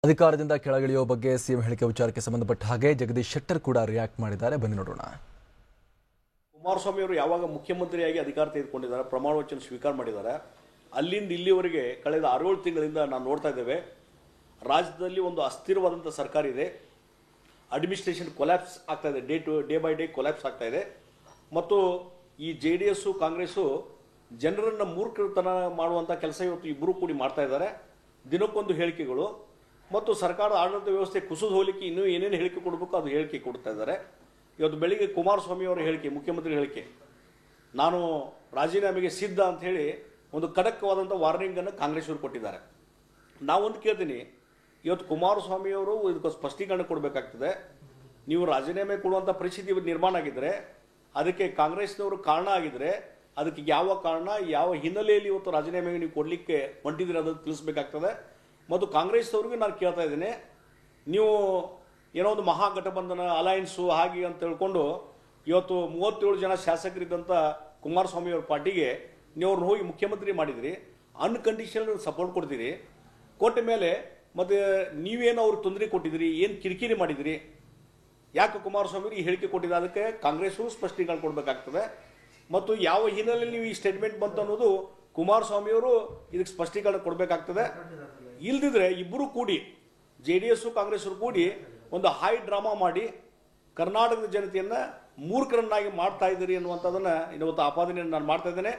ಅಧಿಕಾರದಿಂದ ಕೆಳಗಿಳಿಯುವ ಬಗ್ಗೆ ಸಿಎಂ ಹೇಳಿಕೆ ವಿಚಾರಕ್ಕೆ ಸಂಬಂಧಪಟ್ಟ ಹಾಗೆ ಜಗದೀಶ್ ಶೆಟ್ಟರ್ ಕೂಡ ರಿಯಾಕ್ಟ್ ಮಾಡಿದ್ದಾರೆ. ಬನ್ನಿ ನೋಡೋಣ. ಕುಮಾರಸ್ವಾಮಿ ಅವರು ಯಾವಾಗ ಮುಖ್ಯಮಂತ್ರಿಯಾಗಿ ಅಧಿಕಾರ ತೆಗೆದುಕೊಂಡಿದ್ದಾರೆ, ಪ್ರಮಾಣ ವಚನ ಸ್ವೀಕಾರ ಮಾಡಿದ್ದಾರೆ, ಅಲ್ಲಿಂದ ಇಲ್ಲಿವರೆಗೆ ಕಳೆದ 6-7 ತಿಂಗಳಿಂದ ನಾವು ನೋಡ್ತಾ ಇದ್ದೇವೆ. ರಾಜ್ಯದಲ್ಲಿ ಒಂದು ಅಸ್ಥಿರವಾದಂಥ ಸರ್ಕಾರ ಇದೆ. ಅಡ್ಮಿನಿಸ್ಟ್ರೇಷನ್ ಕೊಲ್ಯಾಪ್ಸ್ ಆಗ್ತಾ ಇದೆ, ಡೇ ಬೈ ಡೇ ಕೊಲ್ಯಾಪ್ಸ್ ಆಗ್ತಾ ಇದೆ. ಮತ್ತು ಈ JDS ಕಾಂಗ್ರೆಸ್ಸು ಜನರನ್ನು ಮೂರ್ಖತನ ಮಾಡುವಂಥ ಕೆಲಸ ಇವತ್ತು ಇಬ್ಬರು ಕೂಡಿ ಮಾಡ್ತಾ ಇದ್ದಾರೆ. ದಿನಕ್ಕೊಂದು ಹೇಳಿಕೆಗಳು ಮತ್ತು ಸರ್ಕಾರದ ಆಡಳಿತ ವ್ಯವಸ್ಥೆ ಕುಸಿದು ಹೋಗಲಿಕ್ಕೆ ಇನ್ನೂ ಏನೇನು ಹೇಳಿಕೆ ಕೊಡಬೇಕು ಅದು ಹೇಳಿಕೆ ಕೊಡ್ತಾ ಇದ್ದಾರೆ. ಇವತ್ತು ಬೆಳಿಗ್ಗೆ ಕುಮಾರಸ್ವಾಮಿ ಅವರ ಹೇಳಿಕೆ, ಮುಖ್ಯಮಂತ್ರಿ ಹೇಳಿಕೆ, ನಾನು ರಾಜೀನಾಮೆಗೆ ಸಿದ್ಧ ಅಂತ ಹೇಳಿ ಒಂದು ಖಡಕ್ವಾದಂಥ ವಾರ್ನಿಂಗನ್ನು ಕಾಂಗ್ರೆಸ್ಸವರು ಕೊಟ್ಟಿದ್ದಾರೆ. ನಾವೊಂದು ಕೇಳ್ತೀನಿ, ಇವತ್ತು ಕುಮಾರಸ್ವಾಮಿ ಅವರು ಇದಕ್ಕೆ ಸ್ಪಷ್ಟೀಕರಣ ಕೊಡಬೇಕಾಗ್ತದೆ. ನೀವು ರಾಜೀನಾಮೆ ಕೊಡುವಂಥ ಪರಿಸ್ಥಿತಿ ನಿರ್ಮಾಣ ಆಗಿದ್ದರೆ ಅದಕ್ಕೆ ಕಾಂಗ್ರೆಸ್ನವರು ಕಾರಣ ಆಗಿದ್ದರೆ ಅದಕ್ಕೆ ಯಾವ ಕಾರಣ, ಯಾವ ಹಿನ್ನೆಲೆಯಲ್ಲಿ ಇವತ್ತು ರಾಜೀನಾಮೆಗೆ ನೀವು ಕೊಡಲಿಕ್ಕೆ ಹೊಂಟಿದ್ರೆ ಅದನ್ನು ತಿಳಿಸ್ಬೇಕಾಗ್ತದೆ. ಮತ್ತು ಕಾಂಗ್ರೆಸ್ನವ್ರಿಗೂ ನಾನು ಕೇಳ್ತಾ ಇದ್ದೀನಿ, ನೀವು ಏನೋ ಒಂದು ಮಹಾಗಠಬಂಧನ ಅಲಯನ್ಸು ಹಾಗೆ ಅಂತ ಹೇಳ್ಕೊಂಡು ಇವತ್ತು 37 ಜನ ಶಾಸಕರಿದ್ದಂಥ ಕುಮಾರಸ್ವಾಮಿ ಅವ್ರ ಪಾರ್ಟಿಗೆ ನೀವು ಅವ್ರನ್ನ ಹೋಗಿ ಮುಖ್ಯಮಂತ್ರಿ ಮಾಡಿದಿರಿ, ಅನ್ಕಂಡೀಷನಲ್ ಸಪೋರ್ಟ್ ಕೊಡ್ತೀರಿ. ಕೊಟ್ಟ ಮೇಲೆ ಮತ್ತು ನೀವೇನು ಅವ್ರಿಗೆ ತೊಂದರೆ ಕೊಟ್ಟಿದ್ದೀರಿ, ಏನು ಕಿರಿಕಿರಿ ಮಾಡಿದಿರಿ, ಯಾಕೆ ಕುಮಾರಸ್ವಾಮಿ ಈ ಹೇಳಿಕೆ ಕೊಟ್ಟಿದ್ದಾರೆ, ಅದಕ್ಕೆ ಕಾಂಗ್ರೆಸ್ಸು ಸ್ಪಷ್ಟೀಕರಣ ಕೊಡಬೇಕಾಗ್ತದೆ. ಮತ್ತು ಯಾವ ಹಿನ್ನೆಲೆಯಲ್ಲಿ ನೀವು ಈ ಸ್ಟೇಟ್ಮೆಂಟ್ ಬಂತು ಅನ್ನೋದು ಕುಮಾರಸ್ವಾಮಿಯವರು ಇದಕ್ಕೆ ಸ್ಪಷ್ಟೀಕರಣ ಕೊಡಬೇಕಾಗ್ತದೆ. ಇಲ್ದಿದ್ರೆ ಇಬ್ಬರು ಕೂಡಿ JDS ಕಾಂಗ್ರೆಸ್ಸರು ಕೂಡಿ ಒಂದು ಹೈ ಡ್ರಾಮಾ ಮಾಡಿ ಕರ್ನಾಟಕದ ಜನತೆಯನ್ನು ಮೂರ್ಖರನ್ನಾಗಿ ಮಾಡ್ತಾ ಇದ್ದೀರಿ ಅನ್ನುವಂಥದ್ದನ್ನು ಇವತ್ತು ಆಪಾದನೆಯನ್ನು ನಾನು ಮಾಡ್ತಾ ಇದ್ದೇನೆ.